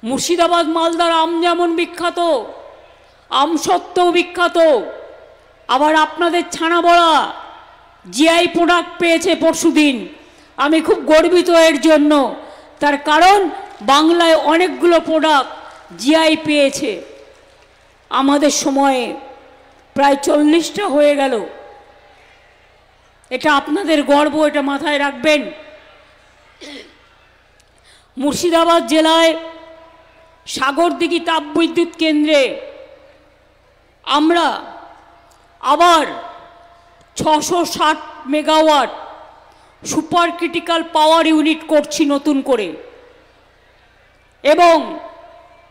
মুর্শিদাবাদ মালদার আম যেমন বিখ্যাত, আম সত্ত্বেও বিখ্যাত, আবার আপনাদের ছানা বড়া জিআই প্রোডাক্ট পেয়েছে পরশুদিন। আমি খুব গর্বিত এর জন্য, তার কারণ বাংলায় অনেকগুলো প্রোডাক্ট জিআই পেয়েছে। আমাদের সময়ে প্রায় 40টা হয়ে গেল। এটা আপনাদের গর্ব, এটা মাথায় রাখবেন। মুর্শিদাবাদ জেলায় সাগরদিঘি তাপবিদ্যুৎ কেন্দ্রে আমরা আবার 660 মেগাওয়াট সুপার ক্রিটিক্যাল পাওয়ার ইউনিট করছি নতুন করে, এবং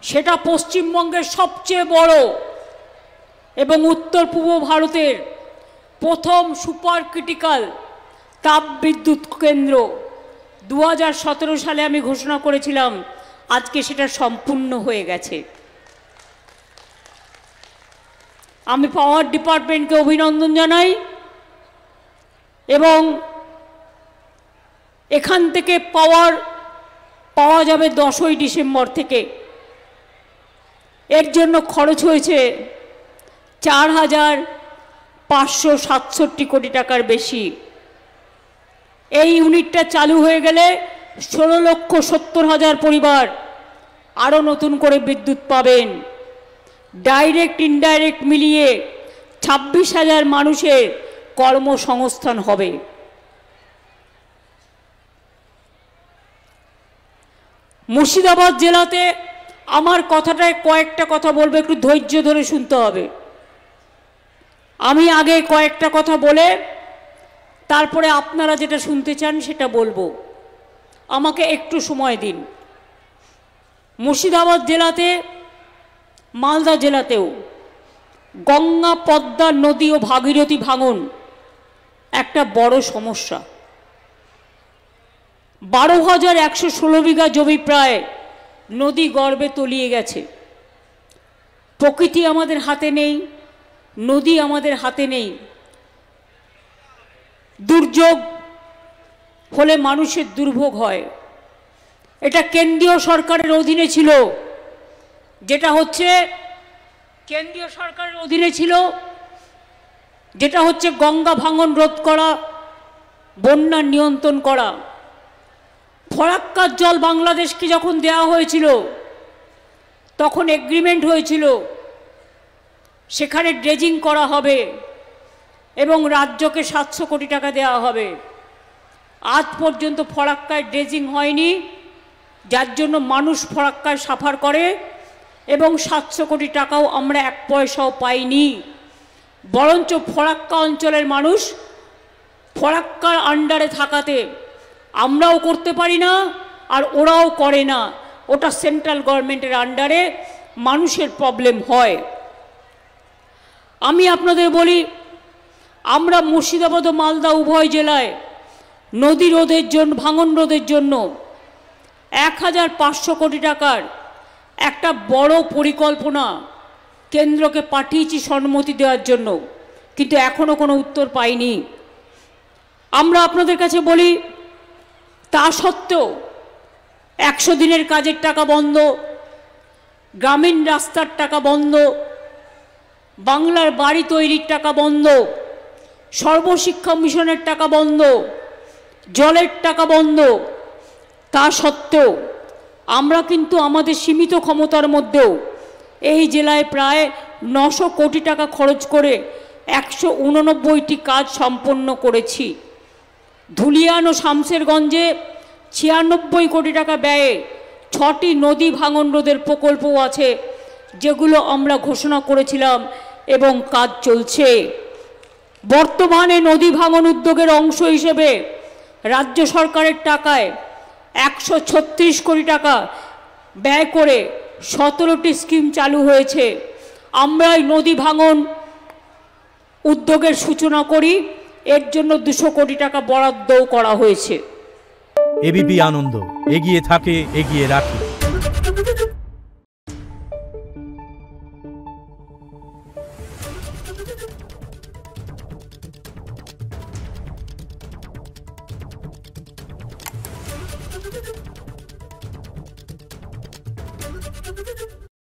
সেটা পশ্চিমবঙ্গের সবচেয়ে বড় এবং উত্তর পূর্ব ভারতের প্রথম সুপার ক্রিটিক্যাল তাপবিদ্যুৎ কেন্দ্র। 2017 সালে আমি ঘোষণা করেছিলাম, আজকে সেটা সম্পূর্ণ হয়ে গেছে। আমি পাওয়ার ডিপার্টমেন্টকে অভিনন্দন জানাই, এবং এখান থেকে পাওয়া যাবে 10ই ডিসেম্বর থেকে। এর জন্য খরচ হয়েছে 4,567 কোটি টাকার বেশি। এই ইউনিটটা চালু হয়ে গেলে 16,70,000 পরিবার আরও নতুন করে বিদ্যুৎ পাবেন। ডাইরেক্ট ইনডাইরেক্ট মিলিয়ে 26,000 মানুষের কর্মসংস্থান হবে। মুর্শিদাবাদ জেলাতে আমার কথাটায় কয়েকটা কথা বলবো, একটু ধৈর্য ধরে শুনতে হবে। আমি আগে কয়েকটা কথা বলে তারপরে আপনারা যেটা শুনতে চান সেটা বলবো, আমাকে একটু সময় দিন। মুর্শিদাবাদ জেলাতে, মালদা জেলাতেও গঙ্গা, পদ্মা নদী ও ভাগীরথী ভাঙন একটা বড় সমস্যা। 12,116 বিঘা জমি প্রায় নদী গর্ভে তলিয়ে গেছে। প্রকৃতি আমাদের হাতে নেই, নদী আমাদের হাতে নেই। দুর্যোগ হলে মানুষের দুর্ভোগ হয়। এটা কেন্দ্রীয় সরকারের অধীনে ছিল, কেন্দ্রীয় সরকারের অধীনে ছিল, যেটা হচ্ছে গঙ্গা ভাঙন রোধ করা, বন্যা নিয়ন্ত্রণ করা। ফরাক্কার জল বাংলাদেশকে যখন দেওয়া হয়েছিল তখন এগ্রিমেন্ট হয়েছিল সেখানে ড্রেজিং করা হবে এবং রাজ্যকে 700 কোটি টাকা দেওয়া হবে। আজ পর্যন্ত ফরাক্কায় ড্রেজিং হয়নি, যার জন্য মানুষ ফরাক্কায় সাফার করে, এবং 700 কোটি টাকাও আমরা 1 পয়সাও পাইনি। বরঞ্চ ফরাক্কা অঞ্চলের মানুষ ফরাক্কার আন্ডারে থাকাতে আমরাও করতে পারি না আর ওরাও করে না, ওটা সেন্ট্রাল গভর্নমেন্টের আন্ডারে, মানুষের প্রবলেম হয়। আমি আপনাদের বলি, আমরা মুর্শিদাবাদ ও মালদা উভয় জেলায় নদী রোধের জন্য, ভাঙন রোধের জন্য 1,500 কোটি টাকার একটা বড় পরিকল্পনা কেন্দ্রকে পাঠিয়েছি সম্মতি দেওয়ার জন্য, কিন্তু এখনও কোনো উত্তর পাইনি। আমরা আপনাদের কাছে বলি, তা সত্ত্বেও 100 দিনের কাজের টাকা বন্ধ, গ্রামীণ রাস্তার টাকা বন্ধ, বাংলার বাড়ি তৈরির টাকা বন্ধ, সর্বশিক্ষা মিশনের টাকা বন্ধ, জলের টাকা বন্ধ। তা সত্ত্বেও আমরা কিন্তু আমাদের সীমিত ক্ষমতার মধ্যেও এই জেলায় প্রায় 900 কোটি টাকা খরচ করে 189টি কাজ সম্পন্ন করেছি। ধুলিয়ান ও শামসেরগঞ্জে 96 কোটি টাকা ব্যয়ে 6টি নদী ভাঙন রোধের প্রকল্পও আছে, যেগুলো আমরা ঘোষণা করেছিলাম এবং কাজ চলছে। বর্তমানে নদী ভাঙন উদ্যোগের অংশ হিসেবে রাজ্য সরকারের টাকায় 136 কোটি টাকা ব্যয় করে 17টি স্কিম চালু হয়েছে। আমরা এই নদী ভাঙন উদ্যোগের সূচনা করি, এর জন্য 200 কোটি টাকা বরাদ্দও করা হয়েছে। এবিপি আনন্দ, এগিয়ে থাকে, এগিয়ে রাখে।